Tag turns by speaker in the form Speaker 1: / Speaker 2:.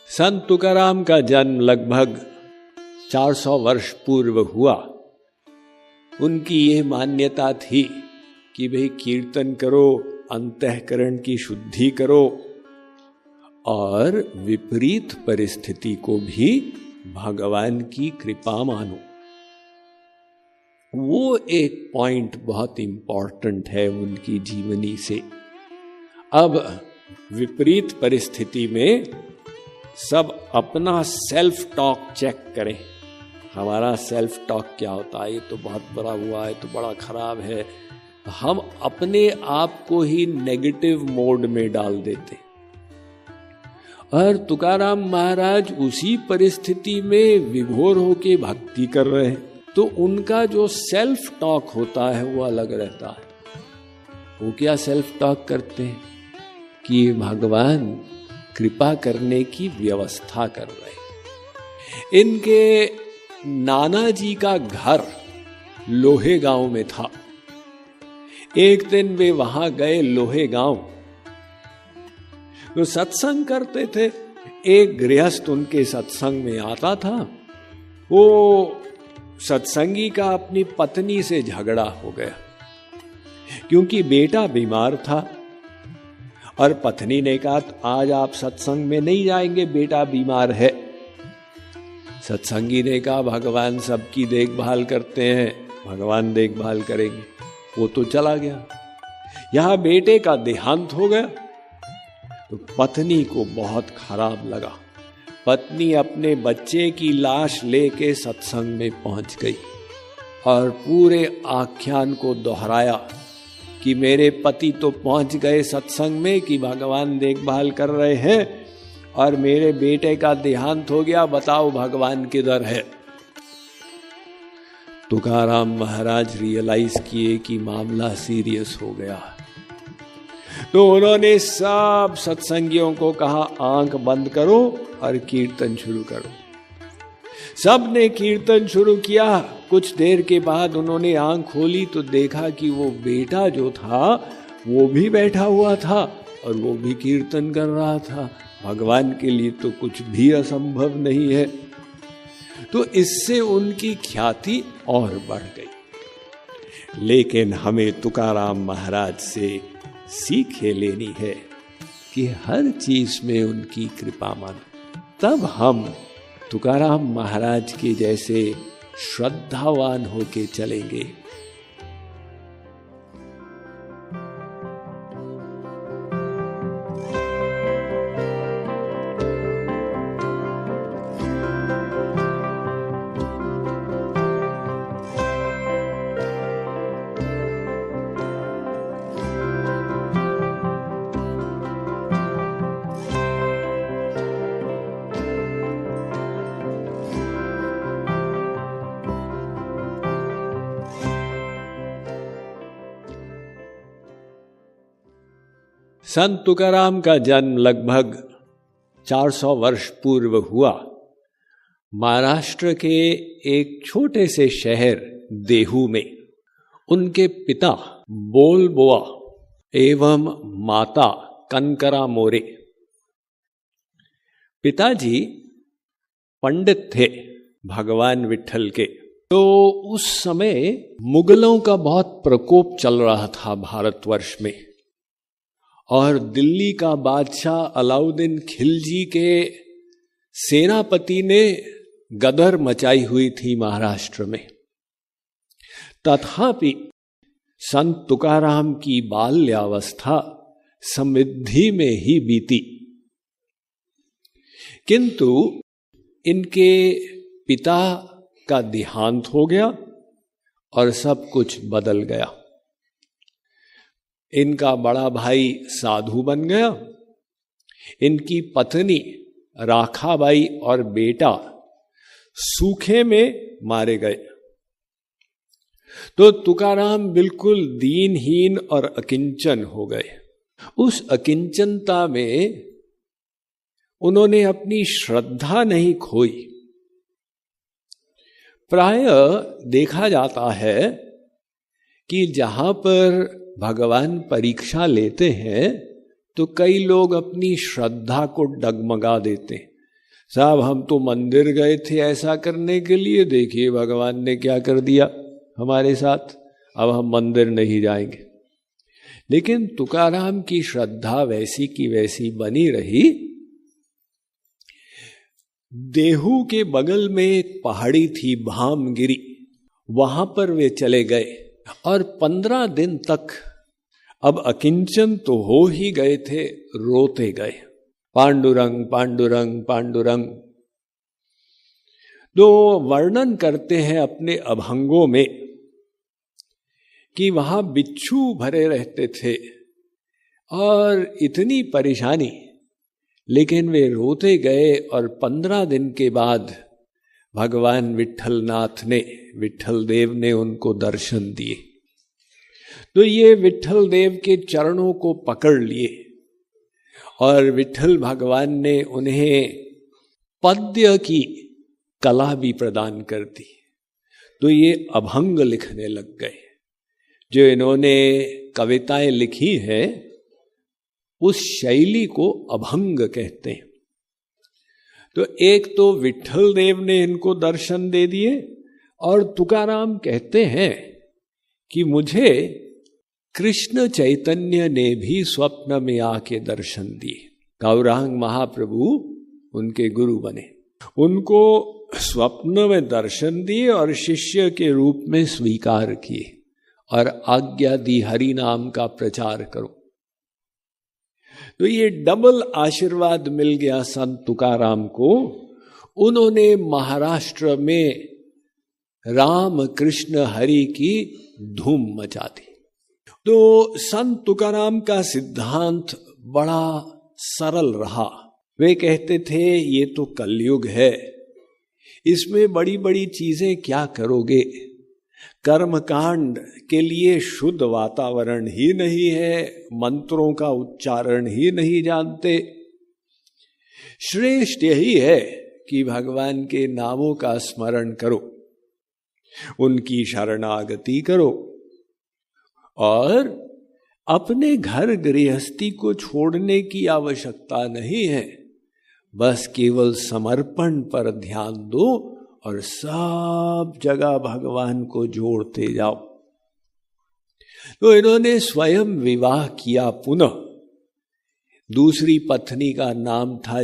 Speaker 1: संत तुकाराम का जन्म लगभग 400 वर्ष पूर्व हुआ। उनकी ये मान्यता थी कि भाई कीर्तन करो, अंतःकरण की शुद्धि करो और विपरीत परिस्थिति को भी भगवान की कृपा मानो। वो एक पॉइंट बहुत इंपॉर्टेंट है उनकी जीवनी से। अब विपरीत परिस्थिति में सब अपना सेल्फ टॉक चेक करें। हमारा सेल्फ टॉक क्या होता है? ये तो बहुत बड़ा हुआ है, तो बड़ा खराब है। हम अपने आप को ही नेगेटिव मोड में डाल देते। और तुकाराम महाराज उसी परिस्थिति में विभोर होके भक्ति कर रहे हैं, तो उनका जो सेल्फ टॉक होता है वो अलग रहता है। वो क्या सेल्फ टॉक करते हैं कि भगवान कृपा करने की व्यवस्था कर रहे। इनके नाना जी का घर लोहे गांव में था। एक दिन वे वहां गए लोहे गांव, तो सत्संग करते थे। एक गृहस्थ उनके सत्संग में आता था। वो सत्संगी का अपनी पत्नी से झगड़ा हो गया क्योंकि बेटा बीमार था, और पत्नी ने कहा आज आप सत्संग में नहीं जाएंगे, बेटा बीमार है। सत्संगी ने कहा भगवान सबकी देखभाल करते हैं, भगवान देखभाल करेंगे। वो तो चला गया। यहां बेटे का देहांत हो गया तो पत्नी को बहुत खराब लगा। पत्नी अपने बच्चे की लाश लेके सत्संग में पहुंच गई और पूरे आख्यान को दोहराया कि मेरे पति तो पहुंच गए सत्संग में कि भगवान देखभाल कर रहे हैं, और मेरे बेटे का देहांत हो गया, बताओ भगवान किधर है। तुकाराम महाराज रियलाइज किए कि मामला सीरियस हो गया। तो उन्होंने सब सत्संगियों को कहा आंख बंद करो और कीर्तन शुरू करो। सब ने कीर्तन शुरू किया। कुछ देर के बाद उन्होंने आंख खोली तो देखा कि वो बेटा जो था वो भी बैठा हुआ था और वो भी कीर्तन कर रहा था। भगवान के लिए तो कुछ भी असंभव नहीं है। तो इससे उनकी ख्याति और बढ़ गई। लेकिन हमें तुकाराम महाराज से सीखे लेनी है कि हर चीज में उनकी कृपा मानो, तब हम तुकाराम महाराज के जैसे श्रद्धावान होके चलेंगे। संत तुकाराम का जन्म लगभग 400 वर्ष पूर्व हुआ। महाराष्ट्र के एक छोटे से शहर देहू में उनके पिता बोलबुआ एवं माता कनकरा मोरे। पिताजी पंडित थे भगवान विट्ठल के। तो उस समय मुगलों का बहुत प्रकोप चल रहा था भारतवर्ष में, और दिल्ली का बादशाह अलाउद्दीन खिलजी के सेनापति ने गदर मचाई हुई थी महाराष्ट्र में। तथापि संत तुकाराम की बाल्यावस्था समृद्धि में ही बीती, किंतु इनके पिता का देहांत हो गया और सब कुछ बदल गया। इनका बड़ा भाई साधु बन गया। इनकी पत्नी राखाबाई और बेटा सूखे में मारे गए। तो तुकाराम बिल्कुल दीनहीन और अकिंचन हो गए। उस अकिंचनता में उन्होंने अपनी श्रद्धा नहीं खोई। प्राय देखा जाता है कि जहां पर भगवान परीक्षा लेते हैं तो कई लोग अपनी श्रद्धा को डगमगा देते हैं साहब हम तो मंदिर गए थे ऐसा करने के लिए, देखिए भगवान ने क्या कर दिया हमारे साथ, अब हम मंदिर नहीं जाएंगे। लेकिन तुकाराम की श्रद्धा वैसी की वैसी बनी रही। देहू के बगल में एक पहाड़ी थी भामगिरी, वहां पर वे चले गए और 15 दिन तक, अब अकिंचन तो हो ही गए थे, रोते गए, पांडुरंग पांडुरंग पांडुरंग। तो वर्णन करते हैं अपने अभंगों में कि वहां बिच्छू भरे रहते थे और इतनी परेशानी, लेकिन वे रोते गए और 15 दिन के बाद भगवान विट्ठलनाथ ने, विट्ठल देव ने उनको दर्शन दिए। तो ये विट्ठल देव के चरणों को पकड़ लिए और विट्ठल भगवान ने उन्हें पद्य की कला भी प्रदान कर दी। तो ये अभंग लिखने लग गए। जो इन्होंने कविताएं लिखी हैं उस शैली को अभंग कहते हैं। तो एक तो विट्ठल देव ने इनको दर्शन दे दिए और तुकाराम कहते हैं कि मुझे कृष्ण चैतन्य ने भी स्वप्न में आके दर्शन दिए। गौरांग महाप्रभु उनके गुरु बने, उनको स्वप्न में दर्शन दिए और शिष्य के रूप में स्वीकार किए और आज्ञा दी हरि नाम का प्रचार करो। तो ये डबल आशीर्वाद मिल गया संत तुकाराम को। उन्होंने महाराष्ट्र में राम कृष्ण हरि की धूम मचा दी। तो संत तुकाराम का सिद्धांत बड़ा सरल रहा। वे कहते थे ये तो कलयुग है, इसमें बड़ी बड़ी चीजें क्या करोगे, कर्मकांड के लिए शुद्ध वातावरण ही नहीं है, मंत्रों का उच्चारण ही नहीं जानते। श्रेष्ठ यही है कि भगवान के नामों का स्मरण करो, उनकी शरणागति करो और अपने घर गृहस्थी को छोड़ने की आवश्यकता नहीं है, बस केवल समर्पण पर ध्यान दो और सब जगह भगवान को जोड़ते जाओ। तो इन्होंने स्वयं विवाह किया पुनः। दूसरी पत्नी का नाम था